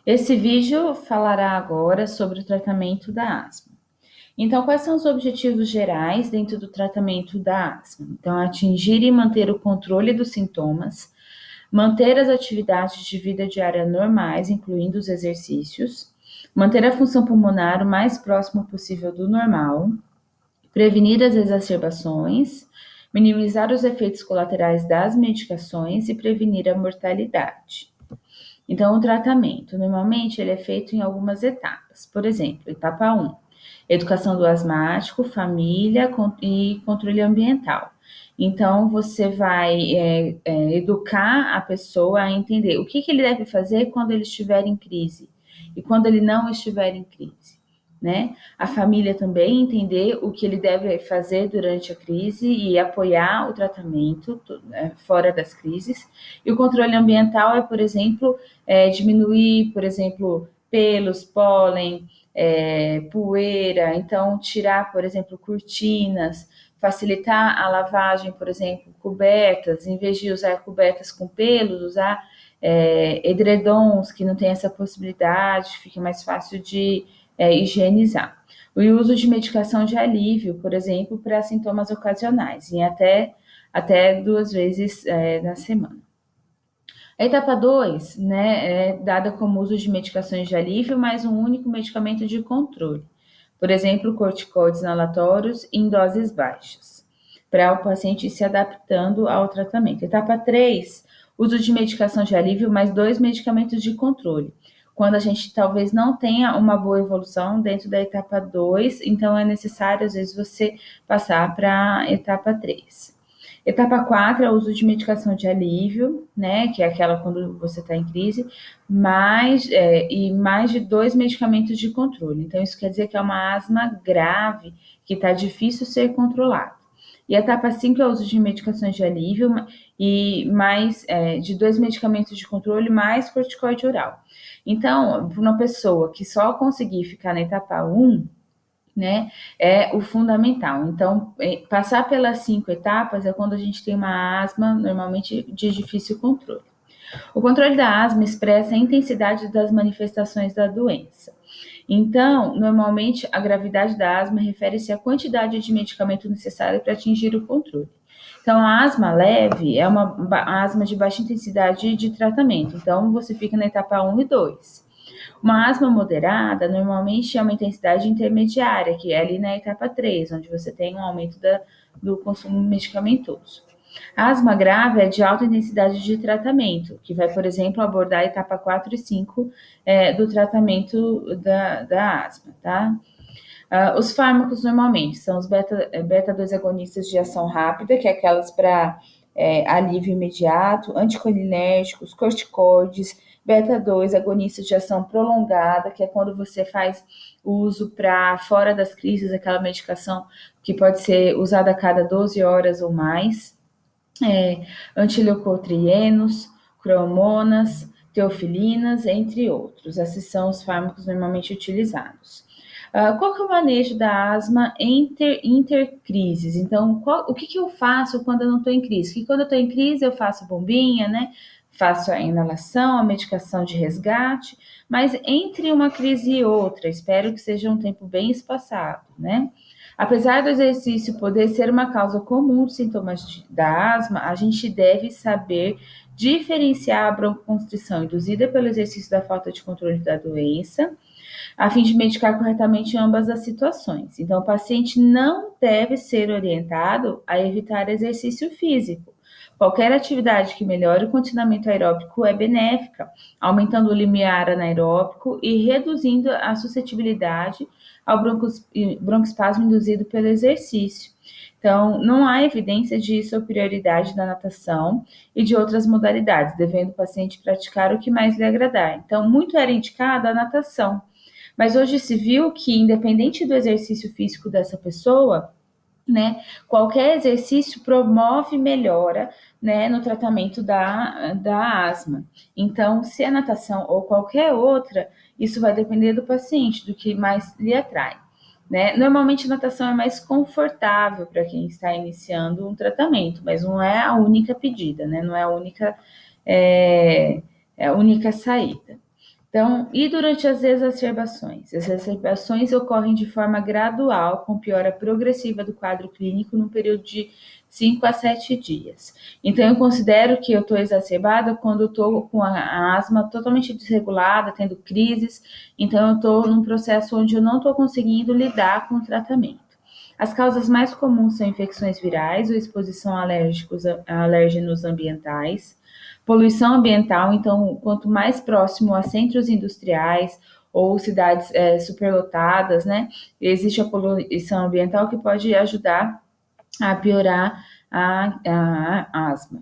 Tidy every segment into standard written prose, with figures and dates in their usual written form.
Esse vídeo falará agora sobre o tratamento da asma. Então, quais são os objetivos gerais dentro do tratamento da asma? Então, atingir e manter o controle dos sintomas, manter as atividades de vida diária normais, incluindo os exercícios, manter a função pulmonar o mais próximo possível do normal, prevenir as exacerbações, minimizar os efeitos colaterais das medicações e prevenir a mortalidade. Então, o tratamento, normalmente, ele é feito em algumas etapas. Por exemplo, etapa 1, educação do asmático, família e controle ambiental. Então, você vai educar a pessoa a entender o que ele deve fazer quando ele estiver em crise e quando ele não estiver em crise, né? A família também entender o que ele deve fazer durante a crise e apoiar o tratamento fora das crises. E o controle ambiental é, por exemplo, diminuir, por exemplo, pelos, pólen, poeira, então tirar, por exemplo, cortinas, facilitar a lavagem, por exemplo, cobertas, em vez de usar cobertas com pelos, usar edredons que não tem essa possibilidade, fica mais fácil de higienizar. O uso de medicação de alívio, por exemplo, para sintomas ocasionais, em até 2 vezes na semana. A etapa 2, né, é dada como uso de medicações de alívio, mais um único medicamento de controle. Por exemplo, corticoides inalatórios em doses baixas, para o paciente ir se adaptando ao tratamento. Etapa 3, uso de medicação de alívio, mais 2 medicamentos de controle. Quando a gente talvez não tenha uma boa evolução dentro da etapa 2, então é necessário, às vezes, você passar para a etapa 3. Etapa 4 é o uso de medicação de alívio, né, que é aquela quando você está em crise, e mais de 2 medicamentos de controle. Então, isso quer dizer que é uma asma grave, que está difícil ser controlada. E a etapa 5 é o uso de medicações de alívio e mais de 2 medicamentos de controle mais corticoide oral. Então, para uma pessoa que só conseguir ficar na etapa 1, né, é o fundamental. Então, passar pelas 5 etapas é quando a gente tem uma asma, normalmente de difícil controle. O controle da asma expressa a intensidade das manifestações da doença. Então, normalmente, a gravidade da asma refere-se à quantidade de medicamento necessário para atingir o controle. Então, a asma leve é uma asma de baixa intensidade de tratamento. Então, você fica na etapa 1 e 2. Uma asma moderada normalmente é uma intensidade intermediária, que é ali na etapa 3, onde você tem um aumento do consumo medicamentoso. A asma grave é de alta intensidade de tratamento, que vai, por exemplo, abordar a etapa 4 e 5 do tratamento da asma, tá? Os fármacos normalmente são os beta-2 agonistas de ação rápida, que é aquelas para alívio imediato, anticolinérgicos, corticoides, beta-2 agonistas de ação prolongada, que é quando você faz uso para fora das crises, aquela medicação que pode ser usada a cada 12 horas ou mais, antileucotrienos, cromonas, teofilinas, entre outros. Esses são os fármacos normalmente utilizados. Qual que é o manejo da asma intercrises? Então, o que eu faço quando eu não estou em crise? Que quando eu estou em crise eu faço bombinha, né? Faço a inalação, a medicação de resgate, mas entre uma crise e outra, espero que seja um tempo bem espaçado, né? Apesar do exercício poder ser uma causa comum de sintomas da asma, a gente deve saber diferenciar a broncoconstrição induzida pelo exercício da falta de controle da doença, a fim de medicar corretamente ambas as situações. Então, o paciente não deve ser orientado a evitar exercício físico. Qualquer atividade que melhore o condicionamento aeróbico é benéfica, aumentando o limiar anaeróbico e reduzindo a suscetibilidade ao broncoespasmo induzido pelo exercício. Então, não há evidência de superioridade da natação e de outras modalidades, devendo o paciente praticar o que mais lhe agradar. Então, muito era indicada a natação. Mas hoje se viu que, independente do exercício físico dessa pessoa, né, qualquer exercício promove melhora, né, no tratamento da asma. Então, se é natação ou qualquer outra, isso vai depender do paciente, do que mais lhe atrai. Né? Normalmente, a natação é mais confortável para quem está iniciando um tratamento, mas não é a única pedida, né? Não é a única saída. Então, e durante as exacerbações? As exacerbações ocorrem de forma gradual, com piora progressiva do quadro clínico no período de 5 a 7 dias. Então, eu considero que eu estou exacerbada quando eu estou com a asma totalmente desregulada, tendo crises. Então, eu estou num processo onde eu não estou conseguindo lidar com o tratamento. As causas mais comuns são infecções virais ou exposição a alérgenos ambientais, poluição ambiental. Então, quanto mais próximo a centros industriais ou cidades superlotadas, né, existe a poluição ambiental que pode ajudar a piorar a asma.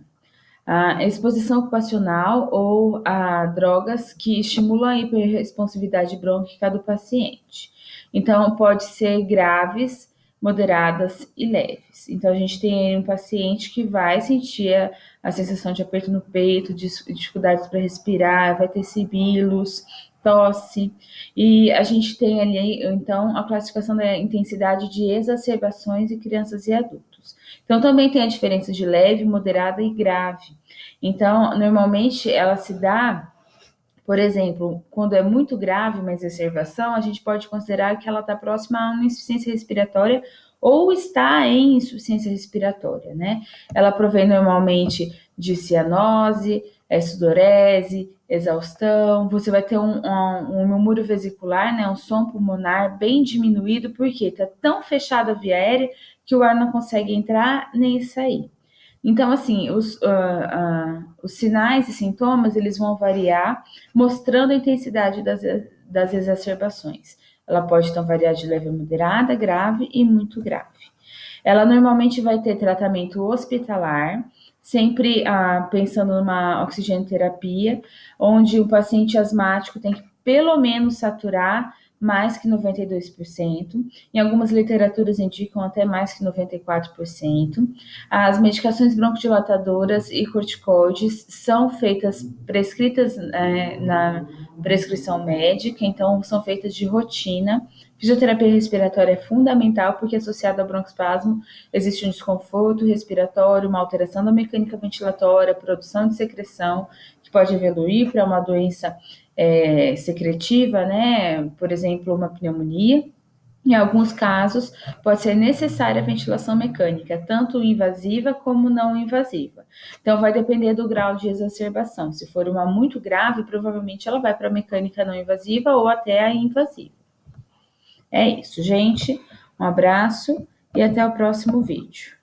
A exposição ocupacional ou a drogas que estimulam a hiperresponsividade brônquica do paciente. Então, pode ser graves, moderadas e leves. Então, a gente tem um paciente que vai sentir a sensação de aperto no peito, dificuldades para respirar, vai ter sibilos, tosse. E a gente tem ali, então, a classificação da intensidade de exacerbações em crianças e adultos. Então, também tem a diferença de leve, moderada e grave. Então, normalmente ela se dá, por exemplo, quando é muito grave uma exacerbação, a gente pode considerar que ela está próxima a uma insuficiência respiratória ou está em insuficiência respiratória, né? Ela provém normalmente de cianose, sudorese, exaustão. Você vai ter um murmúrio vesicular, né? Um som pulmonar bem diminuído, porque está tão fechada a via aérea que o ar não consegue entrar nem sair. Então, assim, os sinais e sintomas, eles vão variar, mostrando a intensidade das exacerbações. Ela pode, então, variar de leve a moderada, grave e muito grave. Ela normalmente vai ter tratamento hospitalar, sempre pensando numa oxigenoterapia, onde o paciente asmático tem que pelo menos saturar mais que 92%. Em algumas literaturas indicam até mais que 94%. As medicações broncodilatadoras e corticoides são prescritas na prescrição médica, então são feitas de rotina. Fisioterapia respiratória é fundamental porque associada ao broncoespasmo existe um desconforto respiratório, uma alteração da mecânica ventilatória, produção de secreção, que pode evoluir para uma doença secretiva, né? Por exemplo, uma pneumonia. Em alguns casos, pode ser necessária a ventilação mecânica, tanto invasiva como não invasiva. Então, vai depender do grau de exacerbação. Se for uma muito grave, provavelmente ela vai para a mecânica não invasiva ou até a invasiva. É isso, gente. Um abraço e até o próximo vídeo.